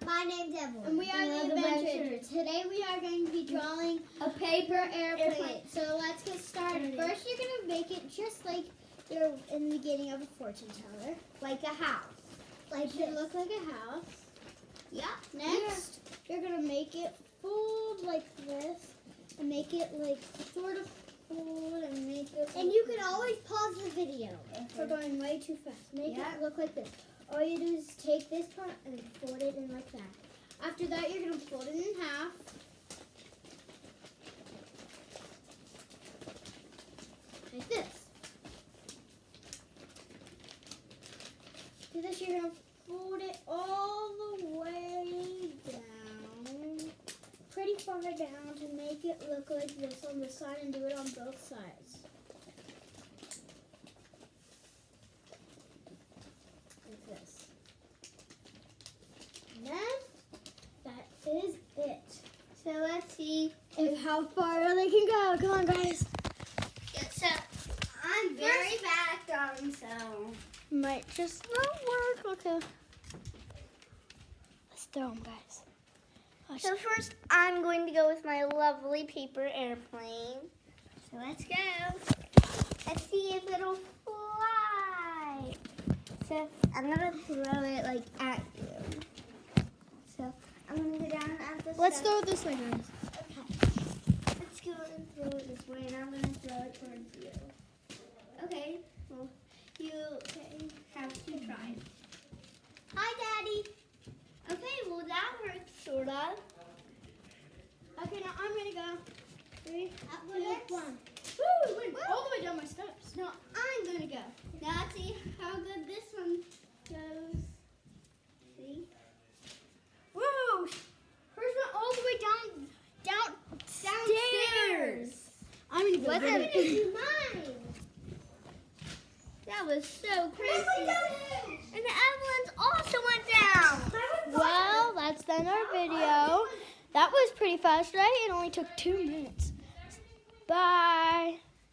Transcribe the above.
My name's Evelyn. And we are the Adventurers. Today we are going to be drawing a paper airplane. So let's get started. First you're going to make it just like you're in the beginning of a fortune teller. Like a house. Like it should look like a house. Yeah. Next, you're going to make it fold like this. And make it like sort of fold and make it... And you can always pause the video. If we're going way too fast. Make it look like this. All you do is take this part and fold it in like that. After that, you're going to fold it in half. Like this. Do this, you're going to fold it all the way down. Pretty far down to make it look like this on the side and do it on both sides. Like this. And then, that is it. So let's see How far they can go. Come on, guys. Yeah, so I'm very bad at drawing, so Might just not work. Okay. Let's throw them, guys. So first, I'm going to go with my lovely paper airplane. So let's go. Let's see if it'll fly. So I'm gonna throw it like at you. So I'm gonna go down at the Let's center. throw it this way, guys. Okay. Let's go and throw it this way, and I'm gonna throw it towards you. Okay. Well, you have to try it. Hi, Daddy. Okay, well that works, sort of. Okay, now I'm gonna go. 3, 2, Athletics. 1. Woo! Went all the way down my steps. Now I'm gonna go. Now let's see how good this one goes. See? Woo! Hers went all the way downstairs. I'm gonna go. What's get it? it. Do mine. That was so crazy. And the Evelyn's also went down. Well, that's done our video. That was pretty fast, right? It only took 2 minutes. Bye.